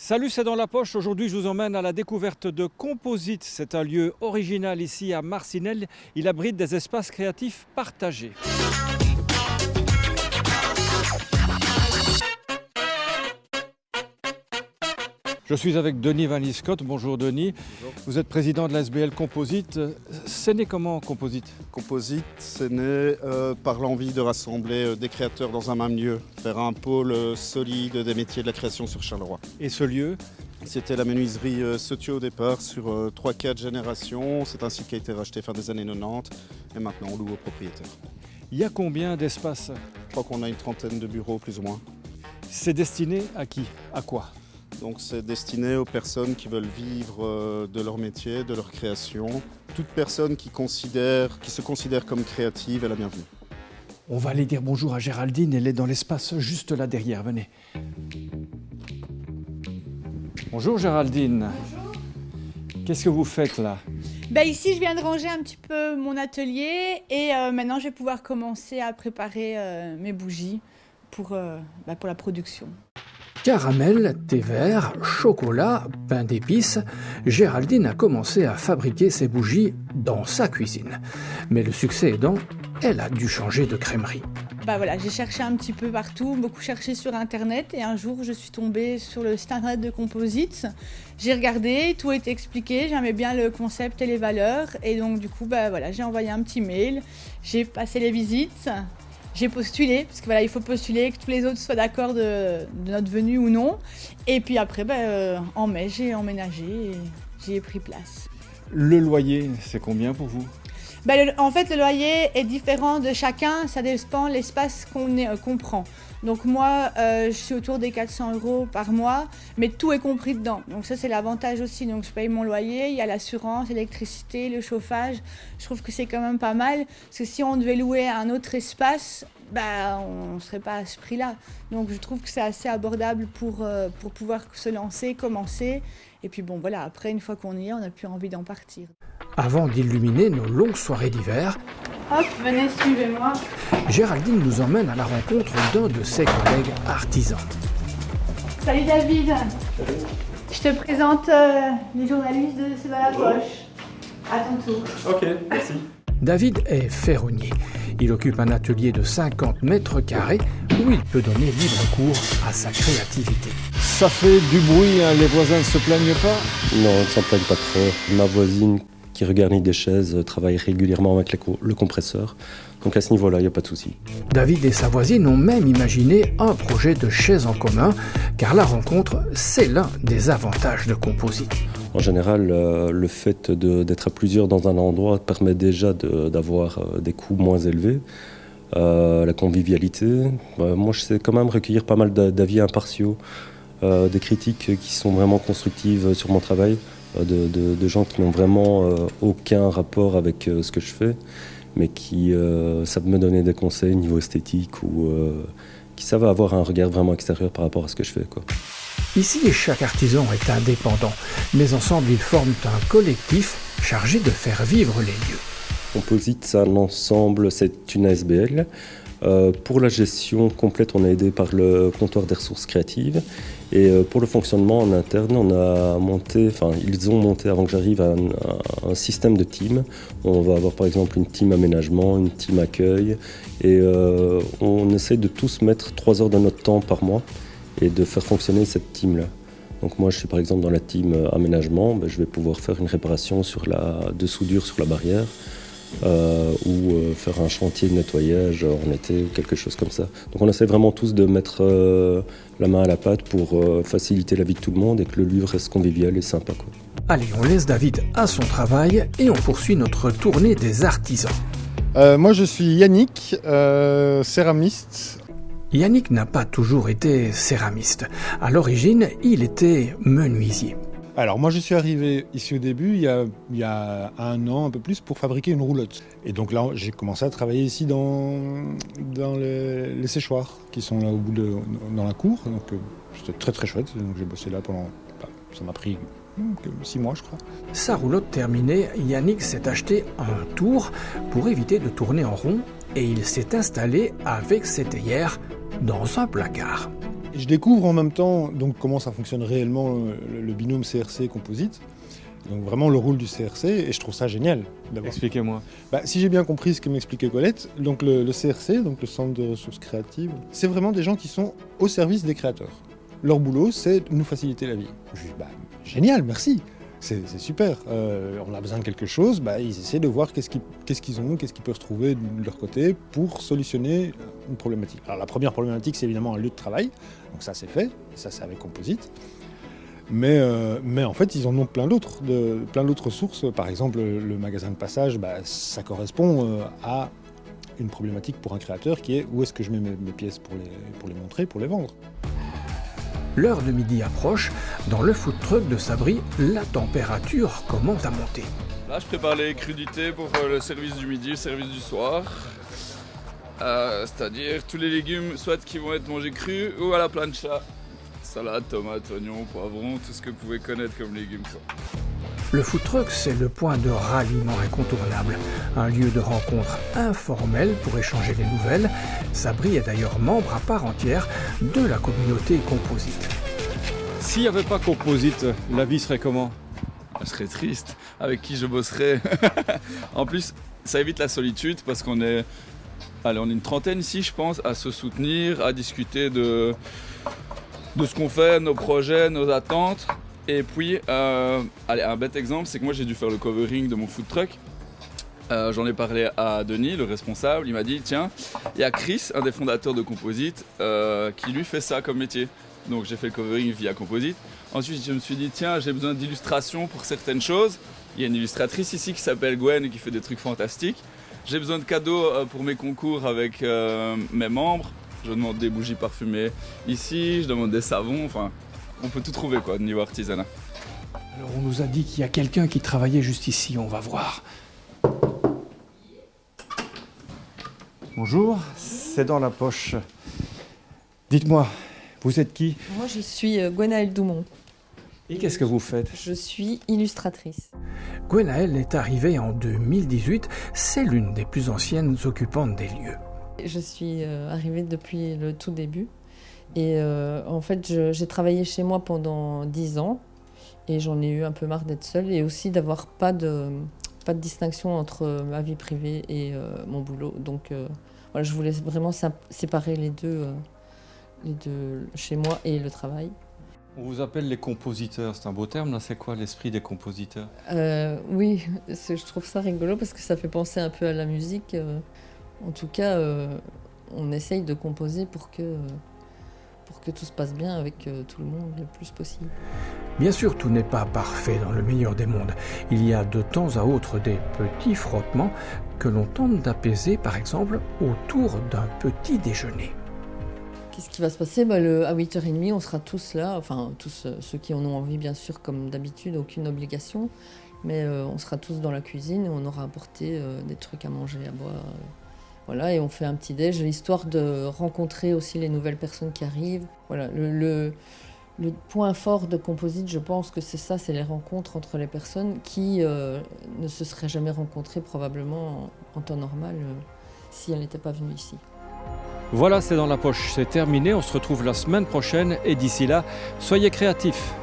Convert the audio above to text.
Salut, c'est dans la poche. Aujourd'hui, je vous emmène à la découverte de Composite. C'est un lieu original ici à Marcinelle. Il abrite des espaces créatifs partagés. Je suis avec Denis Van Liescott. Bonjour Denis. Bonjour. Vous êtes président de la SBL Composite. C'est né comment Composite? Composite, c'est né par l'envie de rassembler des créateurs dans un même lieu, faire un pôle solide des métiers de la création sur Charleroi. Et ce lieu? C'était la menuiserie Sautier au départ sur 3-4 générations. C'est un site qui a été racheté fin des années 90 et maintenant on loue aux propriétaires. Il y a combien d'espaces? Je crois qu'on a une trentaine de bureaux plus ou moins. C'est destiné à qui? À quoi? Donc c'est destiné aux personnes qui veulent vivre de leur métier, de leur création. Toute personne qui se considère comme créative est la bienvenue. On va aller dire bonjour à Géraldine, elle est dans l'espace juste là derrière, venez. Bonjour Géraldine. Bonjour. Qu'est-ce que vous faites là? Ici, je viens de ranger un petit peu mon atelier et maintenant, je vais pouvoir commencer à préparer mes bougies pour la production. Caramel, thé vert, chocolat, pain d'épices, Géraldine a commencé à fabriquer ses bougies dans sa cuisine. Mais le succès aidant, elle a dû changer de crèmerie. J'ai cherché un petit peu partout, beaucoup cherché sur Internet et un jour, je suis tombée sur le site Internet de Composite. J'ai regardé, tout était expliqué, j'aimais bien le concept et les valeurs et donc du coup, j'ai envoyé un petit mail, j'ai passé les visites. J'ai postulé, parce qu'il faut postuler, que tous les autres soient d'accord de notre venue ou non. Et puis après, en mai, j'ai emménagé et j'y ai pris place. Le loyer, c'est combien pour vous? En fait, le loyer est différent de chacun, ça dépend de l'espace qu'on prend. Donc moi, je suis autour des 400 € par mois, mais tout est compris dedans. Donc ça, c'est l'avantage aussi. Donc je paye mon loyer, il y a l'assurance, l'électricité, le chauffage. Je trouve que c'est quand même pas mal, parce que si on devait louer un autre espace, on ne serait pas à ce prix-là. Donc je trouve que c'est assez abordable pour pouvoir se lancer, commencer. Et puis après, une fois qu'on y est, on n'a plus envie d'en partir. Avant d'illuminer nos longues soirées d'hiver, Hop, venez, suivez-moi. Géraldine nous emmène à la rencontre d'un de ses collègues artisans. Salut David. Salut. Je te présente les journalistes de C'est dans la poche. À ton tour. Ok, merci. David est ferronnier. Il occupe un atelier de 50 mètres carrés où il peut donner libre cours à sa créativité. Ça fait du bruit, hein, les voisins ne se plaignent pas? Non, on ne s'en plaigne pas trop. Ma voisine qui regarnit des chaises travaille régulièrement avec le compresseur. Donc à ce niveau-là, il n'y a pas de souci. David et sa voisine ont même imaginé un projet de chaise en commun, car la rencontre, c'est l'un des avantages de Composite. En général, le fait d'être à plusieurs dans un endroit permet déjà d'avoir des coûts moins élevés. La convivialité. Moi, je sais quand même recueillir pas mal d'avis impartiaux, des critiques qui sont vraiment constructives sur mon travail, de gens qui n'ont vraiment aucun rapport avec ce que je fais, mais qui savent me donner des conseils niveau esthétique ou qui savent avoir un regard vraiment extérieur par rapport à ce que je fais, quoi. Ici, chaque artisan est indépendant, mais ensemble, ils forment un collectif chargé de faire vivre les lieux. Composite, c'est un ensemble, c'est une ASBL. Pour la gestion complète, on est aidé par le comptoir des ressources créatives. Et pour le fonctionnement en interne, ils ont monté avant que j'arrive un système de team. On va avoir par exemple une team aménagement, une team accueil. Et on essaye de tous mettre 3 heures de notre temps par mois et de faire fonctionner cette team-là. Donc moi, je suis par exemple dans la team aménagement. Je vais pouvoir faire une réparation de soudure sur la barrière. Ou faire un chantier de nettoyage en été ou quelque chose comme ça. Donc on essaie vraiment tous de mettre la main à la pâte pour faciliter la vie de tout le monde et que le lieu reste convivial et sympa, quoi. Allez, on laisse David à son travail et on poursuit notre tournée des artisans. Moi je suis Yannick, céramiste. Yannick n'a pas toujours été céramiste. À l'origine, il était menuisier. Alors moi je suis arrivé ici au début il y a 1 an, un peu plus, pour fabriquer une roulotte. Et donc là j'ai commencé à travailler ici dans les séchoirs qui sont là au bout dans la cour. Donc c'était très très chouette, donc j'ai bossé là pendant, ça m'a pris 6 mois je crois. Sa roulotte terminée, Yannick s'est acheté un tour pour éviter de tourner en rond et il s'est installé avec ses théières dans un placard. Et je découvre en même temps donc, comment ça fonctionne réellement le binôme CRC-composite. Donc vraiment le rôle du CRC, et je trouve ça génial. Expliquez-moi. Si j'ai bien compris ce que m'expliquait Colette, donc le CRC, donc le Centre de ressources créatives, c'est vraiment des gens qui sont au service des créateurs. Leur boulot, c'est de nous faciliter la vie. Je dis, génial, merci, c'est super. On a besoin de quelque chose, ils essaient de voir qu'est-ce qu'ils ont, qu'est-ce qu'ils peuvent trouver de leur côté pour solutionner une problématique. Alors la première problématique, c'est évidemment un lieu de travail, donc ça c'est fait, ça c'est avec Composite. Mais en fait, ils en ont plein d'autres sources. Par exemple, le magasin de passage, ça correspond à une problématique pour un créateur qui est où est-ce que je mets mes pièces pour les montrer, pour les vendre. L'heure de midi approche. Dans le food truck de Sabri, la température commence à monter. Là, je prépare les crudités pour le service du midi, le service du soir. C'est-à-dire tous les légumes, soit qui vont être mangés crus ou à la plancha. Salade, tomates, oignons, poivrons, tout ce que vous pouvez connaître comme légumes. Le food truck, c'est le point de ralliement incontournable, un lieu de rencontre informel pour échanger des nouvelles. Sabri est d'ailleurs membre à part entière de la communauté Composite. S'il n'y avait pas Composite, la vie serait comment? Je serais triste. Avec qui je bosserais? En plus, ça évite la solitude parce qu'on est une trentaine ici, je pense, à se soutenir, à discuter de ce qu'on fait, nos projets, nos attentes. Et puis, un bête exemple, c'est que moi j'ai dû faire le covering de mon food truck. J'en ai parlé à Denis, le responsable. Il m'a dit, tiens, il y a Chris, un des fondateurs de Composite, qui lui fait ça comme métier. Donc j'ai fait le covering via Composite. Ensuite, je me suis dit, tiens, j'ai besoin d'illustrations pour certaines choses. Il y a une illustratrice ici qui s'appelle Gwen et qui fait des trucs fantastiques. J'ai besoin de cadeaux pour mes concours avec mes membres. Je demande des bougies parfumées ici, je demande des savons, enfin, on peut tout trouver quoi, au niveau artisanat. Alors on nous a dit qu'il y a quelqu'un qui travaillait juste ici, on va voir. Bonjour, c'est dans la poche. Dites-moi, vous êtes qui? Moi, je suis Gwenaëlle Doumont. Et qu'est-ce que vous faites? Je suis illustratrice. Gwenaëlle est arrivée en 2018, c'est l'une des plus anciennes occupantes des lieux. Je suis arrivée depuis le tout début. Et en fait, j'ai travaillé chez moi pendant 10 ans. Et j'en ai eu un peu marre d'être seule et aussi d'avoir pas de distinction entre ma vie privée et mon boulot. Donc voilà, je voulais vraiment séparer les deux chez moi et le travail. On vous appelle les compositeurs, c'est un beau terme là, c'est quoi l'esprit des compositeurs? Oui, je trouve ça rigolo parce que ça fait penser un peu à la musique. En tout cas, on essaye de composer pour que tout se passe bien avec tout le monde le plus possible. Bien sûr, tout n'est pas parfait dans le meilleur des mondes. Il y a de temps à autre des petits frottements que l'on tente d'apaiser, par exemple, autour d'un petit déjeuner. Qu'est-ce qui va se passer? À 8h30, on sera tous là, enfin tous ceux qui en ont envie, bien sûr, comme d'habitude, aucune obligation. Mais on sera tous dans la cuisine et on aura apporté des trucs à manger, à boire. Voilà, et on fait un petit déj, l'histoire de rencontrer aussi les nouvelles personnes qui arrivent. Voilà, le point fort de Composite, je pense que c'est ça, c'est les rencontres entre les personnes qui ne se seraient jamais rencontrées probablement en temps normal si elles n'étaient pas venues ici. Voilà, c'est dans la poche, c'est terminé, on se retrouve la semaine prochaine et d'ici là, soyez créatifs.